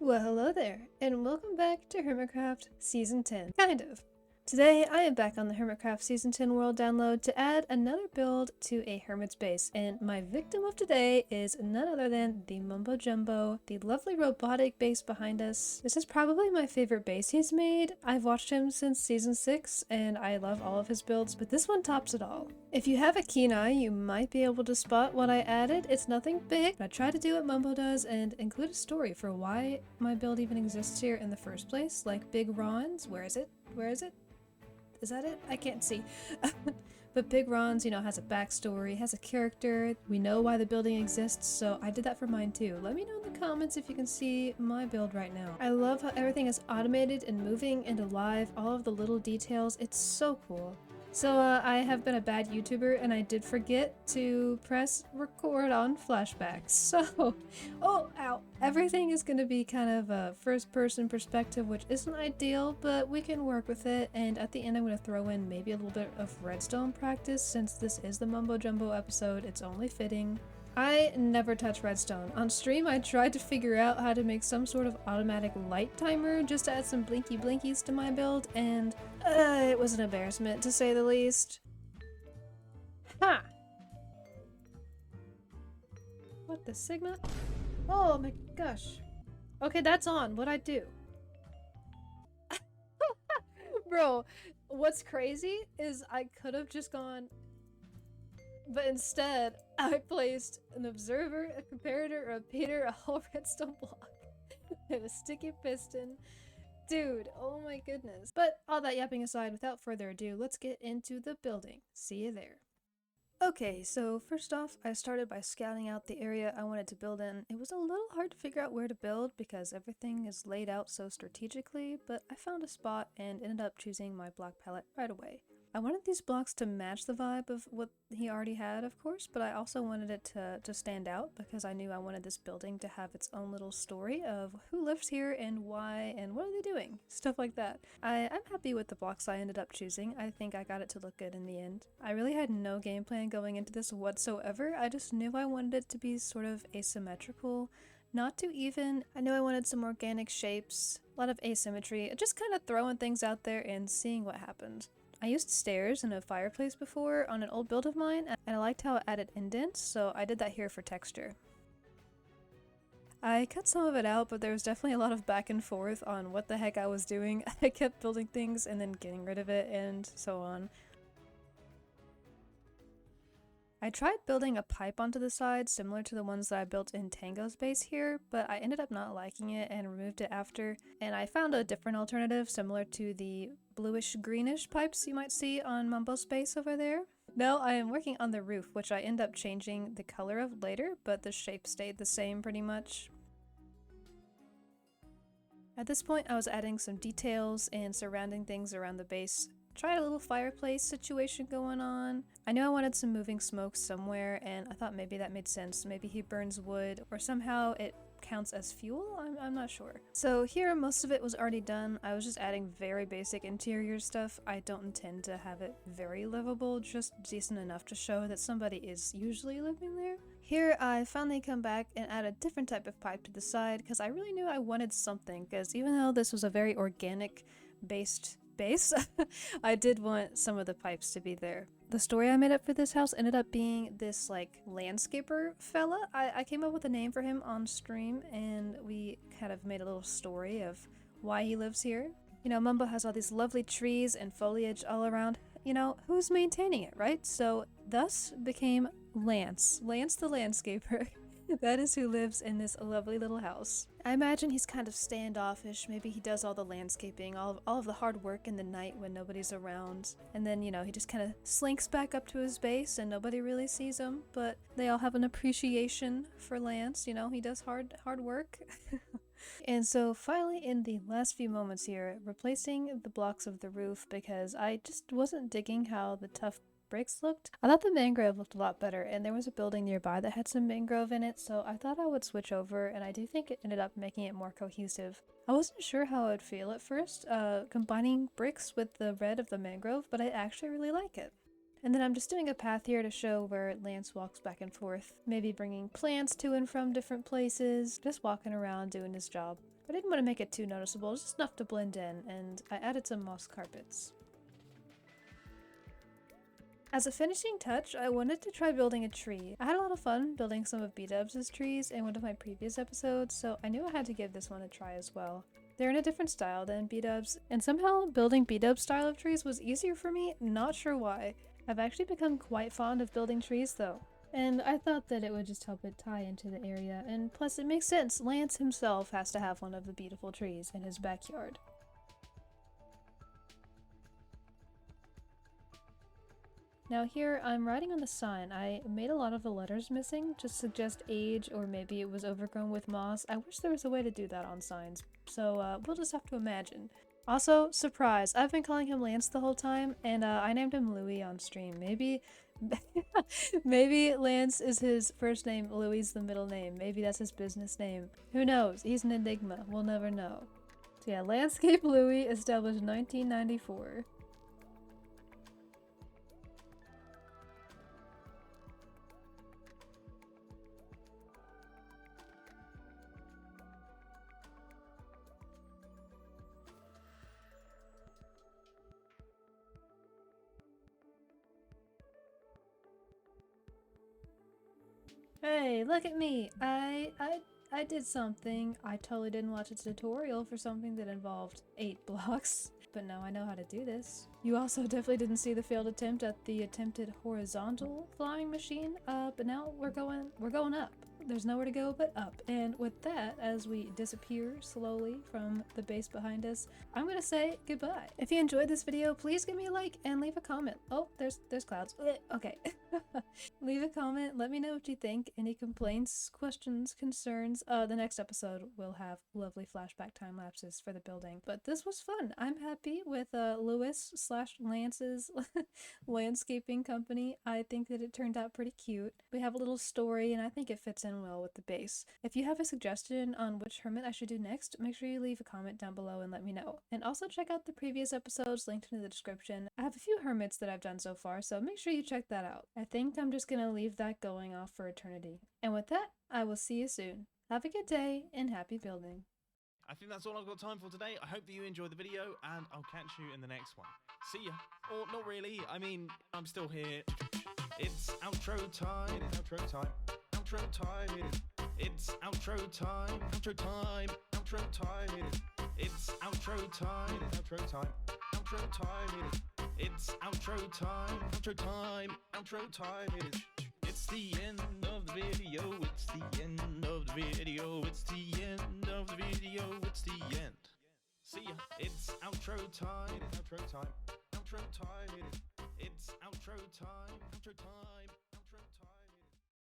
Well, hello there, and welcome back to Hermitcraft Season 10. Kind of. Today, I am back on the Hermitcraft Season 10 world download to add another build to a hermit's base, and my victim of today is none other than the Mumbo Jumbo, the lovely robotic base behind us. This is probably my favorite base he's made. I've watched him since Season 6, and I love all of his builds, but this one tops it all. If you have a keen eye, you might be able to spot what I added. It's nothing big, but I tried to do what Mumbo does and include a story for why my build even exists here in the first place, like Big Ron's. Where is it? Where is it? Is that it? I can't see. But Big Ron's, has a backstory, has a character. We know why the building exists, so I did that for mine too. Let me know in the comments if you can see my build right now. I love how everything is automated and moving and alive, all of the little details. It's so cool. So I have been a bad YouTuber and I did forget to press record on flashbacks. So, oh, ow. Everything is going to be kind of a first person perspective, which isn't ideal, but we can work with it. And at the end, I'm going to throw in maybe a little bit of redstone practice since this is the Mumbo Jumbo episode. It's only fitting. I never touch redstone. On stream, I tried to figure out how to make some sort of automatic light timer just to add some blinky blinkies to my build, and it was an embarrassment to say the least. Ha! What the Sigma? Oh my gosh. Okay, that's on. What'd I do? Bro, what's crazy is I could have just gone, but instead, I placed an observer, a comparator, a repeater, a whole redstone block, and a sticky piston. Dude, oh my goodness. But all that yapping aside, without further ado, let's get into the building. See you there. Okay, so first off, I started by scouting out the area I wanted to build in. It was a little hard to figure out where to build because everything is laid out so strategically, but I found a spot and ended up choosing my block palette right away. I wanted these blocks to match the vibe of what he already had, of course, but I also wanted it to stand out because I knew I wanted this building to have its own little story of who lives here and why and what are they doing, stuff like that. I'm happy with the blocks I ended up choosing. I think I got it to look good in the end. I really had no game plan going into this whatsoever. I just knew I wanted it to be sort of asymmetrical, not too even. I knew I wanted some organic shapes, a lot of asymmetry, just kind of throwing things out there and seeing what happened. I used stairs and a fireplace before on an old build of mine, and I liked how it added indents, so I did that here for texture. I cut some of it out, but there was definitely a lot of back and forth on what the heck I was doing. I kept building things and then getting rid of it and so on. I tried building a pipe onto the side, similar to the ones that I built in Tango's base here, but I ended up not liking it and removed it after, and I found a different alternative similar to the bluish-greenish pipes you might see on Mumbo's base over there. Now I am working on the roof, which I end up changing the color of later, but the shape stayed the same pretty much. At this point, I was adding some details and surrounding things around the base. Tried a little fireplace situation going on. I knew I wanted some moving smoke somewhere, and I thought maybe that made sense. Maybe he burns wood, or somehow it counts as fuel? I'm not sure. So here, most of it was already done. I was just adding very basic interior stuff. I don't intend to have it very livable, just decent enough to show that somebody is usually living there. Here, I finally come back and add a different type of pipe to the side, because I really knew I wanted something, because even though this was a very organic-based base, I did want some of the pipes to be there. The story I made up for this house ended up being this like landscaper fella. I came up with a name for him on stream and we kind of made a little story of why he lives here. Mumbo has all these lovely trees and foliage all around. Who's maintaining it, right? So thus became Lance the landscaper. That is who lives in this lovely little house. I imagine he's kind of standoffish. Maybe he does all the landscaping, all of the hard work in the night when nobody's around. And then, he just kind of slinks back up to his base and nobody really sees him. But they all have an appreciation for Lance. He does hard work. And so finally, in the last few moments here, replacing the blocks of the roof because I just wasn't digging how the tough bricks looked. I thought the mangrove looked a lot better, and there was a building nearby that had some mangrove in it, so I thought I would switch over, and I do think it ended up making it more cohesive. I wasn't sure how I'd feel at first, combining bricks with the red of the mangrove, but I actually really like it. And then I'm just doing a path here to show where Lance walks back and forth, maybe bringing plants to and from different places, just walking around doing his job. But I didn't want to make it too noticeable, just enough to blend in, and I added some moss carpets. As a finishing touch, I wanted to try building a tree. I had a lot of fun building some of B-Dubs' trees in one of my previous episodes, so I knew I had to give this one a try as well. They're in a different style than B-Dubs, and somehow building B-Dubs style of trees was easier for me, not sure why. I've actually become quite fond of building trees though. And I thought that it would just help it tie into the area, and plus it makes sense, Lance himself has to have one of the beautiful trees in his backyard. Now here, I'm writing on the sign. I made a lot of the letters missing to suggest age, or maybe it was overgrown with moss. I wish there was a way to do that on signs, so we'll just have to imagine. Also, surprise, I've been calling him Lance the whole time, and I named him Louis on stream. Maybe maybe Lance is his first name, Louis is the middle name. Maybe that's his business name. Who knows? He's an enigma. We'll never know. So yeah, Landscape Louis, established 1994. Hey, look at me! I did something. I totally didn't watch a tutorial for something that involved 8 blocks, but now I know how to do this. You also definitely didn't see the failed attempt at the attempted horizontal flying machine, but now we're going up. There's nowhere to go but up. And with that, as we disappear slowly from the base behind us, I'm gonna say goodbye. If you enjoyed this video, please give me a like and leave a comment. Oh, there's clouds. Okay. Leave a comment, let me know what you think. Any complaints, questions, concerns. The next episode will have lovely flashback time lapses for the building. But this was fun. I'm happy with Lewis/Lance's landscaping company. I think that it turned out pretty cute. We have a little story and I think it fits in well with the base. If you have a suggestion on which hermit I should do next, make sure you leave a comment down below and let me know. And also check out the previous episodes linked in the description. I have a few hermits that I've done so far, so make sure you check that out. I think I'm just gonna leave that going off for eternity. And with that, I will see you soon. Have a good day and happy building. I think that's all I've got time for today. I hope that you enjoyed the video, and I'll catch you in the next one. See ya. Or not really. I mean, I'm still here. It's outro time. It is outro time. Outro time. It is. It's outro time. Outro time. Outro time. It is. It's outro time. It is outro time. Outro time. It is. It's outro time. Outro time. Outro time. It is. It's the end of the video. It's the end of the video. It's the end of the video. It's the end. See ya. It's outro time. It is outro time. Outro time. It is. It's outro time. Outro time.